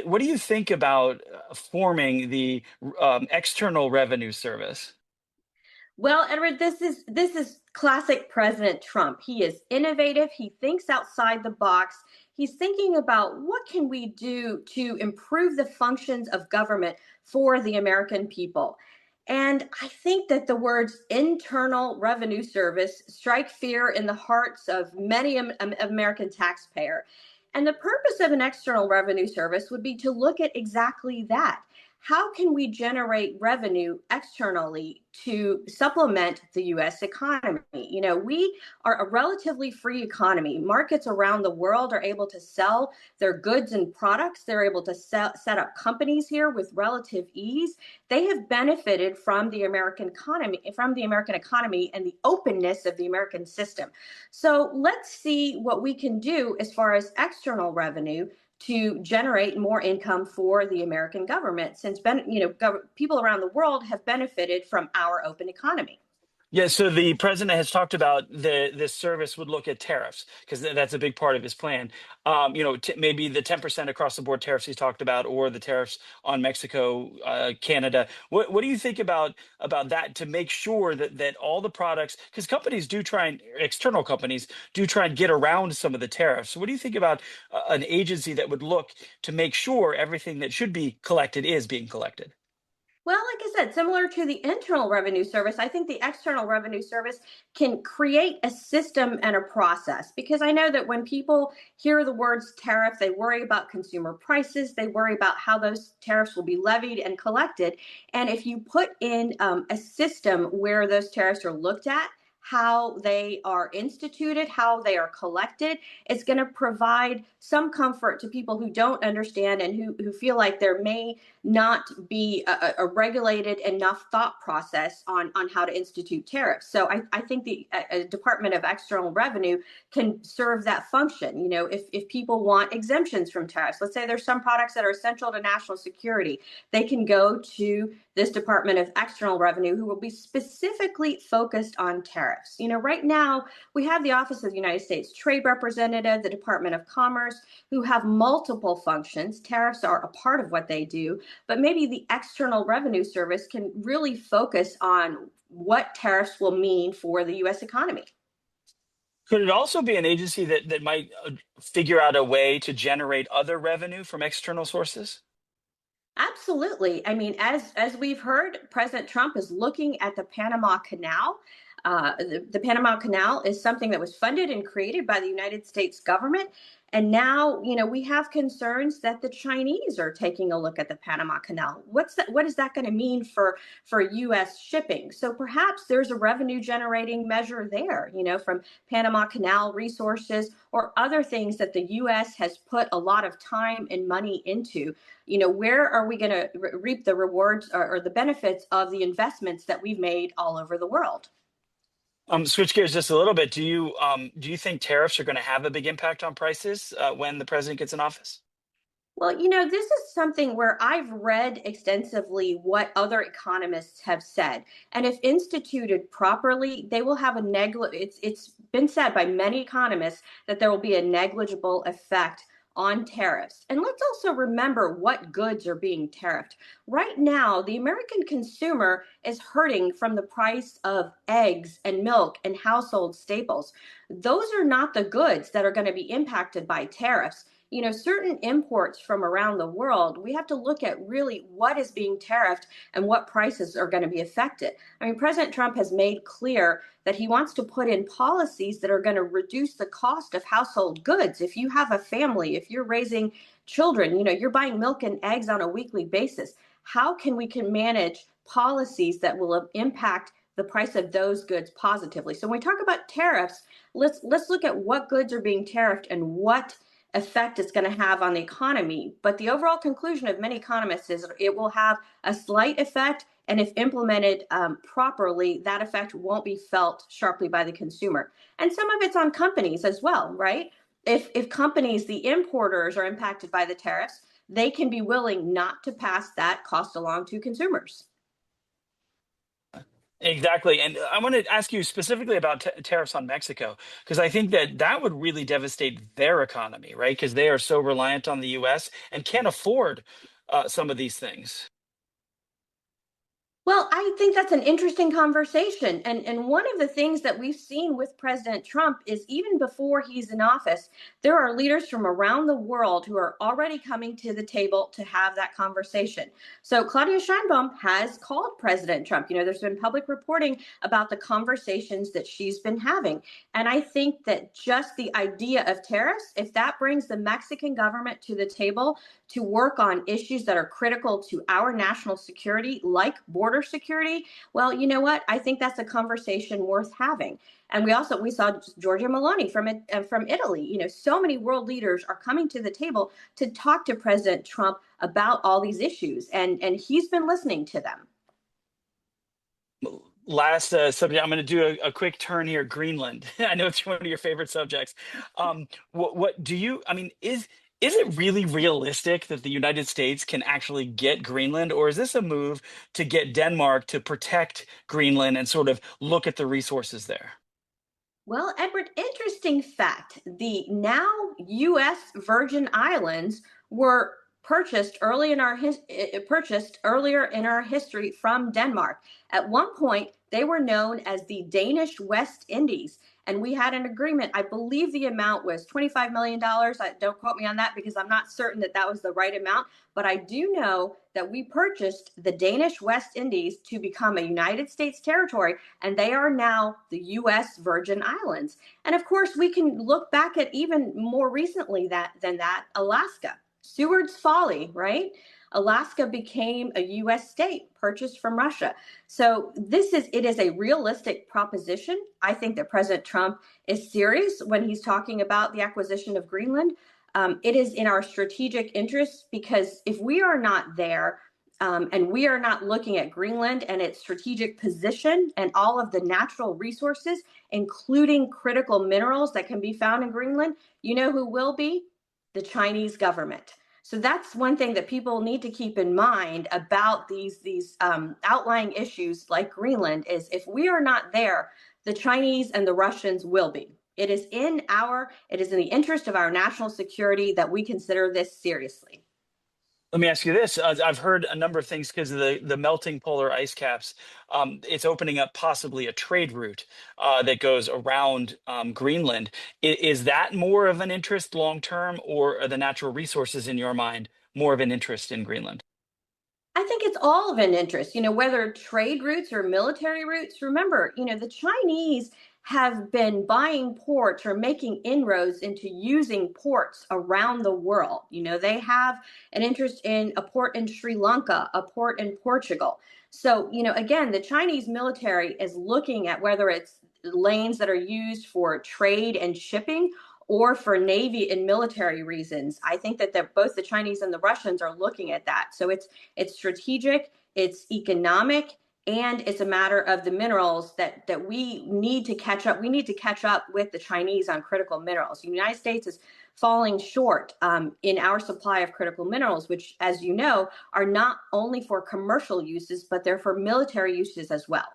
What do you think about forming the External Revenue Service? Well, Edward, this is classic President Trump. He is innovative. He thinks outside the box. He's thinking about what can we do to improve the functions of government for the American people. And I think that the words Internal Revenue Service strike fear in the hearts of many American taxpayer. And the purpose of an External Revenue Service would be to look at exactly that. How can we generate revenue externally to supplement the US economy? We are a relatively free economy. Markets around the world are able to sell their goods and products. They're able to set up companies here with relative ease. They have benefited from the American economy and the openness of the American system. So let's see what we can do as far as external revenue to generate more income for the American government, since people around the world have benefited from our open economy. Yeah, so the president has talked about this service would look at tariffs because that's a big part of his plan. Maybe the 10% across the board tariffs he's talked about, or the tariffs on Mexico, Canada. What do you think about that to make sure that all the products, because companies do try and external companies do try and get around some of the tariffs. So what do you think about an agency that would look to make sure everything that should be collected is being collected? Well, like I said, similar to the Internal Revenue Service, I think the External Revenue Service can create a system and a process, because I know that when people hear the words tariff, they worry about consumer prices, they worry about how those tariffs will be levied and collected. And if you put in a system where those tariffs are looked at, how they are instituted, how they are collected, it's going to provide some comfort to people who don't understand and who feel like there may not be a regulated enough thought process on how to institute tariffs. So I think the Department of External Revenue can serve that function. If people want exemptions from tariffs, let's say there's some products that are essential to national security, they can go to this Department of External Revenue, who will be specifically focused on tariffs. Right now we have the Office of the United States Trade Representative, the Department of Commerce, who have multiple functions. Tariffs are a part of what they do, but maybe the External Revenue Service can really focus on what tariffs will mean for the U.S. economy. Could it also be an agency that might figure out a way to generate other revenue from external sources? Absolutely. I mean, as we've heard, President Trump is looking at the Panama Canal. The Panama Canal is something that was funded and created by the United States government. And now, we have concerns that the Chinese are taking a look at the Panama Canal. What is that going to mean for U.S. shipping? So perhaps there's a revenue generating measure there, from Panama Canal resources or other things that the U.S. has put a lot of time and money into. Where are we going to reap the rewards or the benefits of the investments that we've made all over the world? Switch gears just a little bit. Do you think tariffs are going to have a big impact on prices when the president gets in office? Well, this is something where I've read extensively what other economists have said. And if instituted properly, they will have it's been said by many economists that there will be a negligible effect on tariffs. And let's also remember what goods are being tariffed. Right now, the American consumer is hurting from the price of eggs and milk and household staples. Those are not the goods that are going to be impacted by tariffs. Certain imports from around the world, we have to look at really what is being tariffed and what prices are going to be affected. I mean, President Trump has made clear that he wants to put in policies that are going to reduce the cost of household goods. If you have a family, if you're raising children, you're buying milk and eggs on a weekly basis. How can we manage policies that will impact the price of those goods positively? So when we talk about tariffs, let's look at what goods are being tariffed and what effect it's going to have on the economy. But the overall conclusion of many economists is it will have a slight effect. And if implemented properly, that effect won't be felt sharply by the consumer. And some of it's on companies as well, right? If companies, the importers, are impacted by the tariffs, they can be willing not to pass that cost along to consumers. Exactly. And I want to ask you specifically about tariffs on Mexico, because I think that that would really devastate their economy, right? Because they are so reliant on the US and can't afford some of these things. Well, I think that's an interesting conversation. And one of the things that we've seen with President Trump is even before he's in office, there are leaders from around the world who are already coming to the table to have that conversation. So Claudia Scheinbaum has called President Trump. There's been public reporting about the conversations that she's been having. And I think that just the idea of tariffs, if that brings the Mexican government to the table to work on issues that are critical to our national security, like border security, well, you know what? I think that's a conversation worth having. And we saw Giorgia Meloni from Italy. So many world leaders are coming to the table to talk to President Trump about all these issues, and he's been listening to them. Last subject, I'm going to do a quick turn here. Greenland. I know it's one of your favorite subjects. What do you? I mean, is it really realistic that the United States can actually get Greenland, or is this a move to get Denmark to protect Greenland and sort of look at the resources there? Well, Edward, interesting fact. The now U.S. Virgin Islands were purchased earlier in our history from Denmark. At one point, they were known as the Danish West Indies, and we had an agreement. I believe the amount was $25 million. Don't quote me on that because I'm not certain that that was the right amount, but I do know that we purchased the Danish West Indies to become a United States territory, and they are now the U.S. Virgin Islands. And of course, we can look back at even more recently than that, Alaska. Seward's Folly, right? Alaska became a U.S. state purchased from Russia. So it is a realistic proposition. I think that President Trump is serious when he's talking about the acquisition of Greenland. It is in our strategic interest because if we are not there, and we are not looking at Greenland and its strategic position and all of the natural resources, including critical minerals that can be found in Greenland, you know who will be? The Chinese government. So that's one thing that people need to keep in mind about these outlying issues like Greenland is if we are not there, the Chinese and the Russians will be. It is in the interest of our national security that we consider this seriously. Let me ask you this. I've heard a number of things because of the melting polar ice caps. It's opening up possibly a trade route that goes around Greenland. Is that more of an interest long term, or are the natural resources in your mind more of an interest in Greenland? I think it's all of an interest, whether trade routes or military routes. Remember, the Chinese have been buying ports or making inroads into using ports around the world. They have an interest in a port in Sri Lanka, a port in Portugal. So, again, the Chinese military is looking at whether it's lanes that are used for trade and shipping or for Navy and military reasons. I think that both the Chinese and the Russians are looking at that. So it's strategic, it's economic, and it's a matter of the minerals that we need to catch up. We need to catch up with the Chinese on critical minerals. The United States is falling short in our supply of critical minerals, which, as you know, are not only for commercial uses, but they're for military uses as well.